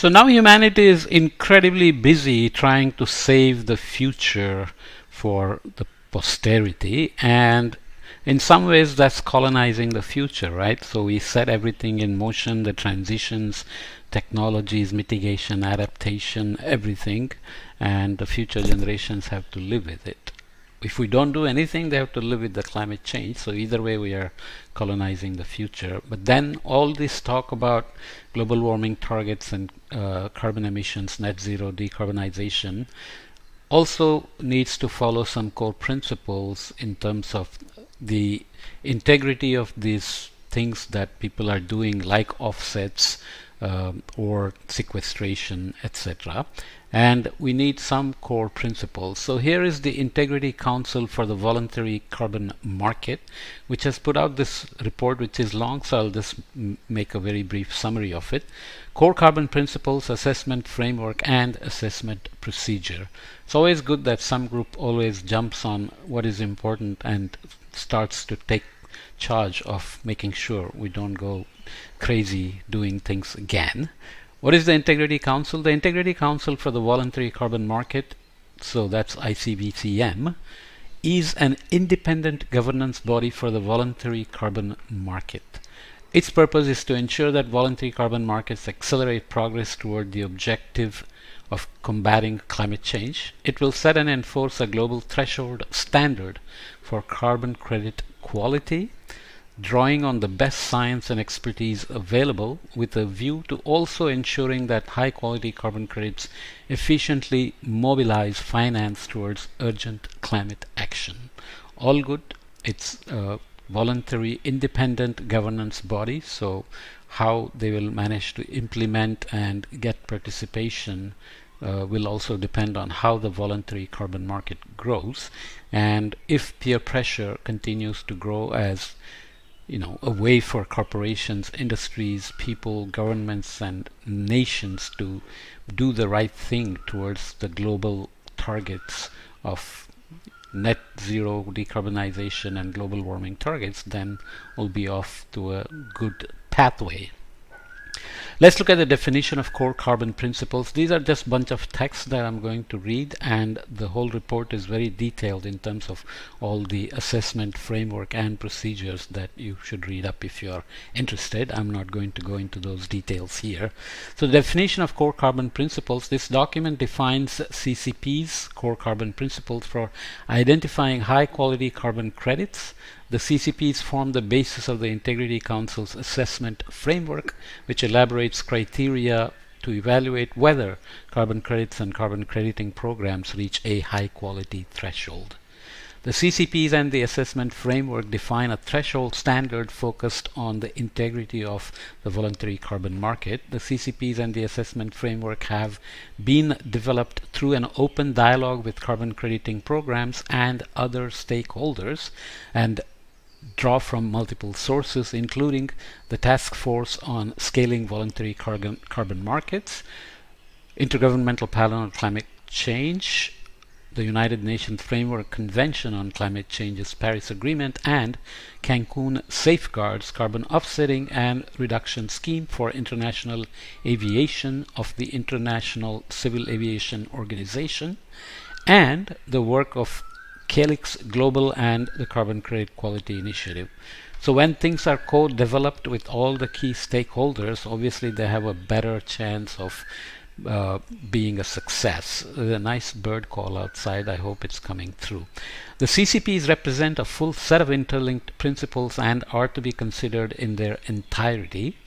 So now humanity is incredibly busy trying to save the future for the posterity, and in some ways that's colonizing the future, right? So we set everything in motion, the transitions, technologies, mitigation, adaptation, everything, and the future generations have to live with it. If we don't do anything, they have to live with the climate change. So either way, we are colonizing the future. But then all this talk about global warming targets and carbon emissions, net zero, decarbonization, also needs to follow some core principles in terms of the integrity of these things that people are doing, like offsets or sequestration, etc. And we need some core principles. So here is the Integrity Council for the Voluntary Carbon Market, which has put out this report, which is long, so I'll just make a very brief summary of it. Core carbon principles, assessment framework, and assessment procedure. It's always good that some group always jumps on what is important and starts to take charge of making sure we don't go crazy doing things again. What is the Integrity Council? The Integrity Council for the Voluntary Carbon Market, so that's ICVCM, is an independent governance body for the voluntary carbon market. Its purpose is to ensure that voluntary carbon markets accelerate progress toward the objective of combating climate change. It will set and enforce a global threshold standard for carbon credit quality, drawing on the best science and expertise available, with a view to also ensuring that high quality carbon credits efficiently mobilize finance towards urgent climate action. All good. It's a voluntary independent governance body, so how they will manage to implement and get participation will also depend on how the voluntary carbon market grows, and if peer pressure continues to grow as a way for corporations, industries, people, governments, and nations to do the right thing towards the global targets of net zero decarbonization and global warming targets, then we'll be off to a good pathway. Let's look at the definition of core carbon principles. These are just a bunch of texts that I'm going to read, and the whole report is very detailed in terms of all the assessment framework and procedures that you should read up if you're interested. I'm not going to go into those details here. So the definition of core carbon principles, this document defines CCP's core carbon principles for identifying high quality carbon credits. The CCPs form the basis of the Integrity Council's assessment framework, which elaborates criteria to evaluate whether carbon credits and carbon crediting programs reach a high quality threshold. The CCPs and the assessment framework define a threshold standard focused on the integrity of the voluntary carbon market. The CCPs and the assessment framework have been developed through an open dialogue with carbon crediting programs and other stakeholders, and draw from multiple sources, including the Task Force on Scaling Voluntary Carbon Markets, Intergovernmental Panel on Climate Change, the United Nations Framework Convention on Climate Change's Paris Agreement, and Cancun Safeguards Carbon Offsetting and Reduction Scheme for International Aviation of the International Civil Aviation Organization, and the work of Calyx Global and the Carbon Credit Quality Initiative. So when things are co-developed with all the key stakeholders, obviously they have a better chance of being a success. There's a nice bird call outside. I hope it's coming through. The CCPs represent a full set of interlinked principles and are to be considered in their entirety.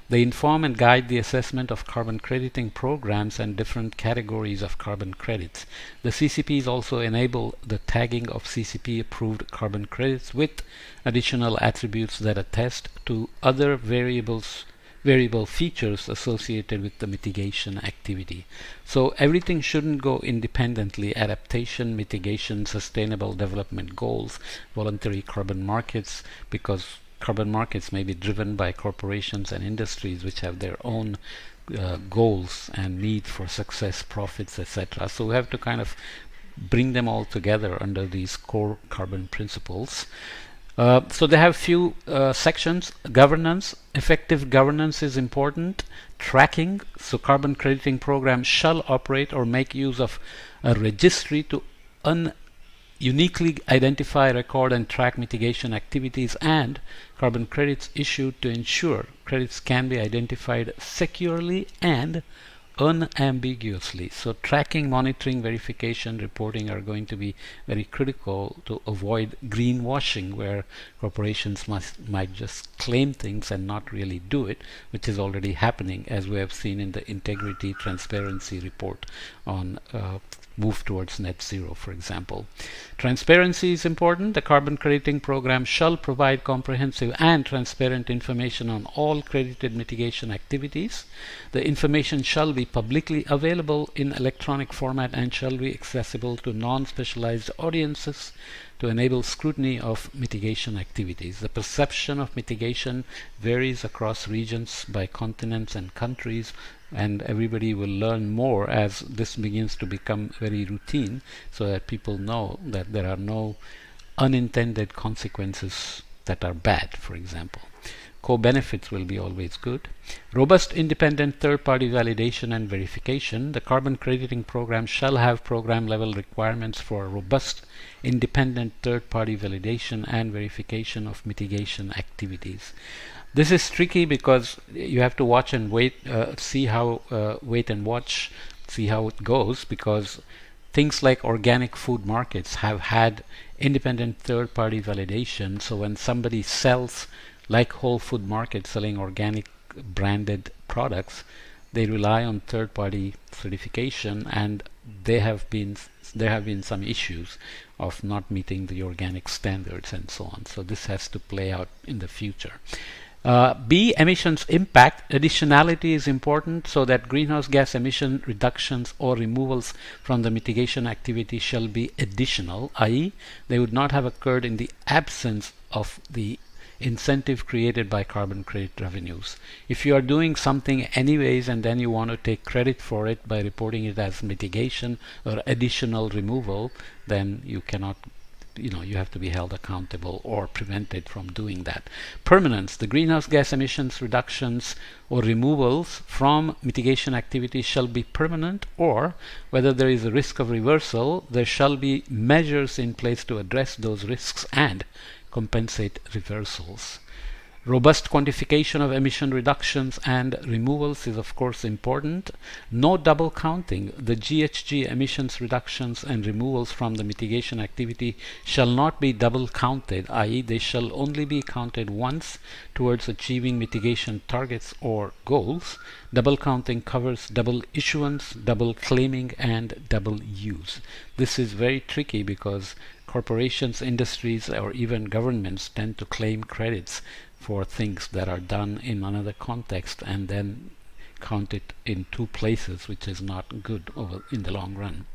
They inform and guide the assessment of carbon crediting programs and different categories of carbon credits. The CCPs also enable the tagging of CCP-approved carbon credits with additional attributes that attest to other variable features associated with the mitigation activity. So everything shouldn't go independently. Adaptation, mitigation, sustainable development goals, voluntary carbon markets, because carbon markets may be driven by corporations and industries which have their own goals and need for success, profits, etc. So we have to kind of bring them all together under these core carbon principles. So they have few sections. Governance, effective governance is important. Tracking, so carbon crediting program shall operate or make use of a registry to uniquely identify, record and track mitigation activities and carbon credits issued to ensure credits can be identified securely and unambiguously. So tracking, monitoring, verification, reporting are going to be very critical to avoid greenwashing, where corporations might just claim things and not really do it, which is already happening, as we have seen in the integrity transparency report on move towards net zero, for example. Transparency is important. The carbon crediting program shall provide comprehensive and transparent information on all credited mitigation activities. The information shall be publicly available in electronic format and shall be accessible to non-specialized audiences to enable scrutiny of mitigation activities. The perception of mitigation varies across regions, by continents and countries, and everybody will learn more as this begins to become very routine, so that people know that there are no unintended consequences that are bad, for example. Co-benefits will be always good. Robust independent third-party validation and verification. The carbon crediting program shall have program-level requirements for robust independent third-party validation and verification of mitigation activities. This is tricky because you have to watch and wait, wait and watch, see how it goes, because things like organic food markets have had independent third-party validation. So when somebody sells, like Whole Food Market selling organic branded products, they rely on third-party certification, and there have been some issues of not meeting the organic standards and so on. So this has to play out in the future. B, emissions impact. Additionality is important, so that greenhouse gas emission reductions or removals from the mitigation activity shall be additional, i.e. they would not have occurred in the absence of the incentive created by carbon credit revenues. If you are doing something anyways and then you want to take credit for it by reporting it as mitigation or additional removal, then you cannot, you have to be held accountable or prevented from doing that. Permanence, the greenhouse gas emissions reductions or removals from mitigation activities shall be permanent, or whether there is a risk of reversal, there shall be measures in place to address those risks and compensate reversals. Robust quantification of emission reductions and removals is of course important. No double counting. The GHG emissions reductions and removals from the mitigation activity shall not be double counted, i.e. they shall only be counted once towards achieving mitigation targets or goals. Double counting covers double issuance, double claiming, and double use. This is very tricky because corporations, industries, or even governments tend to claim credits for things that are done in another context and then count it in two places, which is not good in the long run.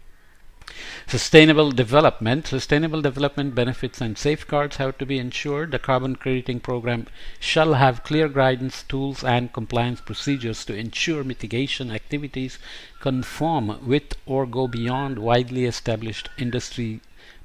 Sustainable development. Sustainable development benefits and safeguards have to be ensured. The carbon crediting program shall have clear guidance, tools, and compliance procedures to ensure mitigation activities conform with or go beyond widely established industry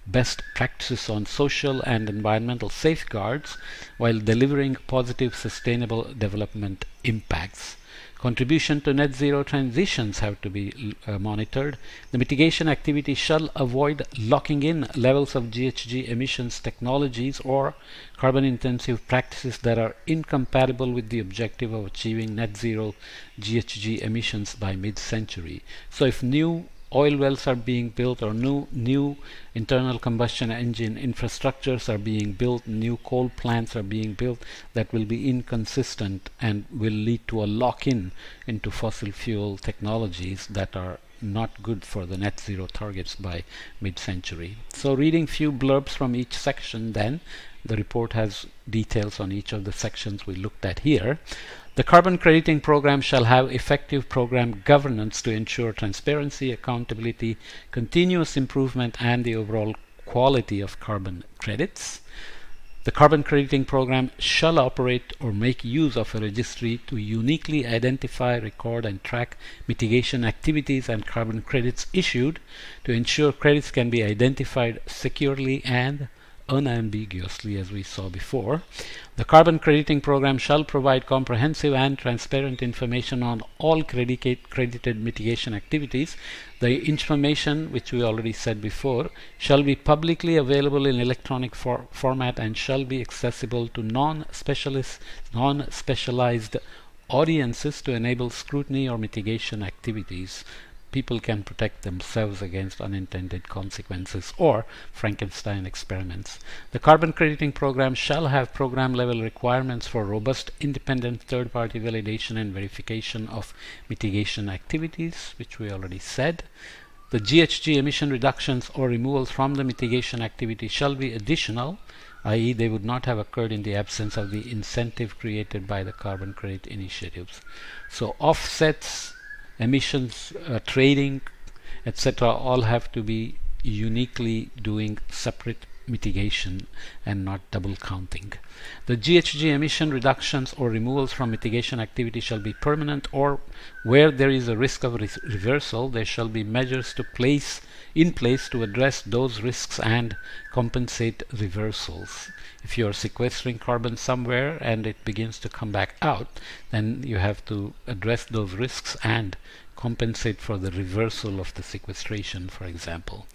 best practices on social and environmental safeguards while delivering positive sustainable development impacts. Contribution to net zero transitions have to be monitored. The mitigation activity shall avoid locking in levels of GHG emissions technologies or carbon intensive practices that are incompatible with the objective of achieving net zero GHG emissions by mid-century. So if new oil wells are being built or new internal combustion engine infrastructures are being built, new coal plants are being built, that will be inconsistent and will lead to a lock-in into fossil fuel technologies that are not good for the net zero targets by mid-century. So reading few blurbs from each section, then the report has details on each of the sections we looked at here. The carbon crediting program shall have effective program governance to ensure transparency, accountability, continuous improvement, and the overall quality of carbon credits. The carbon crediting program shall operate or make use of a registry to uniquely identify, record, and track mitigation activities and carbon credits issued to ensure credits can be identified securely and unambiguously, as we saw before. The carbon crediting program shall provide comprehensive and transparent information on all credited mitigation activities. The information, which we already said before, shall be publicly available in electronic format and shall be accessible to non-specialized audiences to enable scrutiny or mitigation activities. People can protect themselves against unintended consequences or Frankenstein experiments. The carbon crediting program shall have program level requirements for robust independent third-party validation and verification of mitigation activities, which we already said. The GHG emission reductions or removals from the mitigation activity shall be additional, i.e. they would not have occurred in the absence of the incentive created by the carbon credit initiatives. So offsets, emissions, trading, etc. all have to be uniquely doing separate mitigation and not double counting. The GHG emission reductions or removals from mitigation activity shall be permanent, or where there is a risk of reversal, there shall be measures in place to address those risks and compensate reversals. If you are sequestering carbon somewhere and it begins to come back out, then you have to address those risks and compensate for the reversal of the sequestration, for example.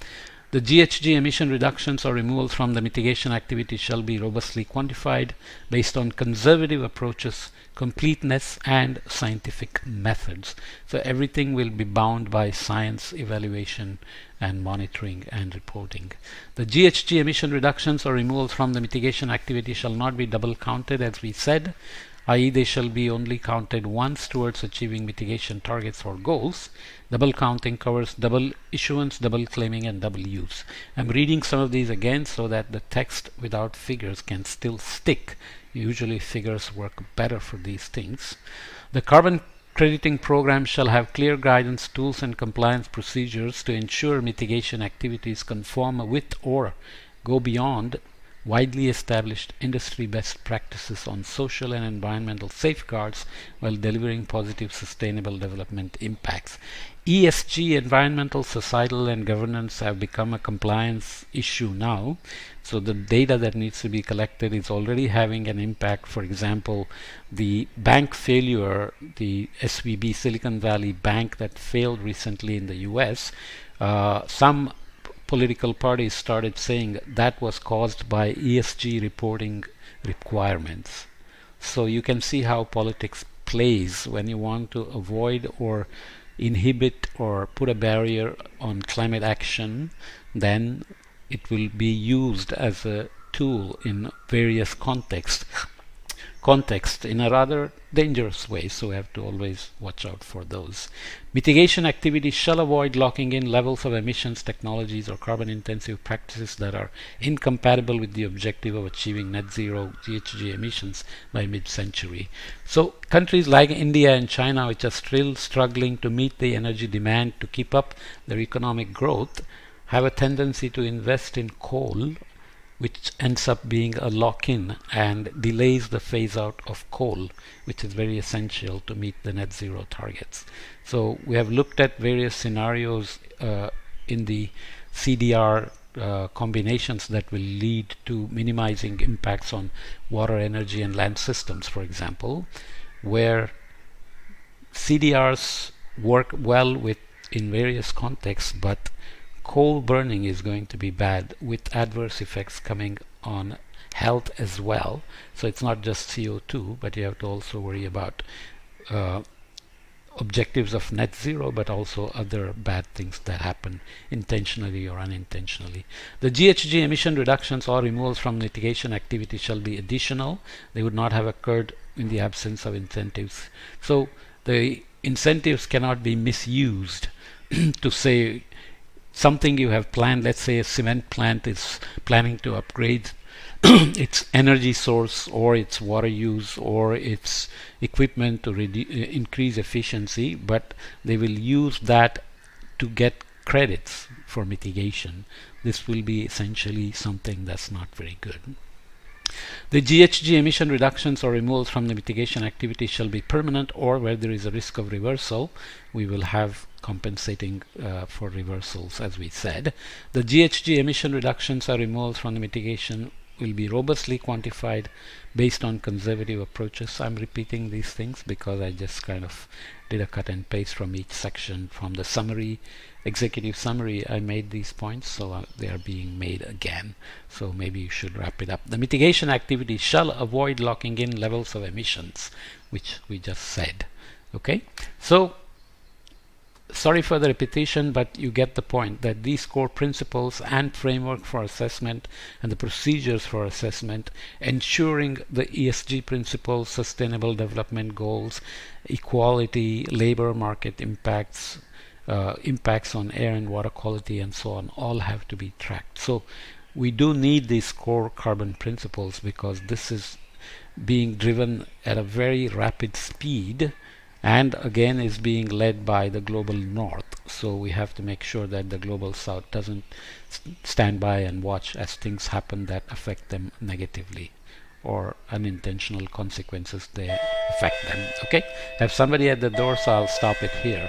The GHG emission reductions or removals from the mitigation activity shall be robustly quantified based on conservative approaches, completeness, and scientific methods. So everything will be bound by science, evaluation, and monitoring and reporting. The GHG emission reductions or removals from the mitigation activity shall not be double counted, as we said, i.e. they shall be only counted once towards achieving mitigation targets or goals. Double counting covers double issuance, double claiming, and double use. I'm reading some of these again so that the text without figures can still stick. Usually figures work better for these things. The carbon crediting program shall have clear guidance, tools, and compliance procedures to ensure mitigation activities conform with or go beyond widely established industry best practices on social and environmental safeguards while delivering positive sustainable development impacts. ESG, environmental, societal, and governance, have become a compliance issue now. So the data that needs to be collected is already having an impact. For example, the bank failure, the SVB, Silicon Valley Bank, that failed recently in the US, some political parties started saying that was caused by ESG reporting requirements. So you can see how politics plays when you want to avoid or inhibit or put a barrier on climate action, then it will be used as a tool in various contexts in a rather dangerous way, so we have to always watch out for those. Mitigation activities shall avoid locking in levels of emissions, technologies, or carbon intensive practices that are incompatible with the objective of achieving net zero GHG emissions by mid-century. So countries like India and China, which are still struggling to meet the energy demand to keep up their economic growth, have a tendency to invest in coal, which ends up being a lock-in and delays the phase out of coal, which is very essential to meet the net zero targets. So we have looked at various scenarios in the CDR combinations that will lead to minimizing impacts on water, energy, and land systems, for example, where CDRs work well in various contexts, but coal burning is going to be bad, with adverse effects coming on health as well. So it's not just CO2, but you have to also worry about objectives of net zero, but also other bad things that happen intentionally or unintentionally. The GHG emission reductions or removals from mitigation activity shall be additional. They would not have occurred in the absence of incentives. So the incentives cannot be misused to say something you have planned. Let's say a cement plant is planning to upgrade its energy source or its water use or its equipment to increase efficiency, but they will use that to get credits for mitigation. This will be essentially something that's not very good. The GHG emission reductions or removals from the mitigation activity shall be permanent, or where there is a risk of reversal, we will have compensating for reversals, as we said. The GHG emission reductions or removals from the mitigation will be robustly quantified based on conservative approaches. I'm repeating these things because I just kind of did a cut and paste from each section. From the summary, executive summary, I made these points, so they are being made again. So maybe you should wrap it up. The mitigation activity shall avoid locking in levels of emissions, which we just said. Okay, so sorry for the repetition, but you get the point that these core principles and framework for assessment and the procedures for assessment, ensuring the ESG principles, sustainable development goals, equality, labor market impacts, impacts on air and water quality, and so on, all have to be tracked. So we do need these core carbon principles because this is being driven at a very rapid speed, and again is being led by the global north. So we have to make sure that the global south doesn't stand by and watch as things happen that affect them negatively, or unintentional consequences they affect them. Okay, I have somebody at the door, so I'll stop it here.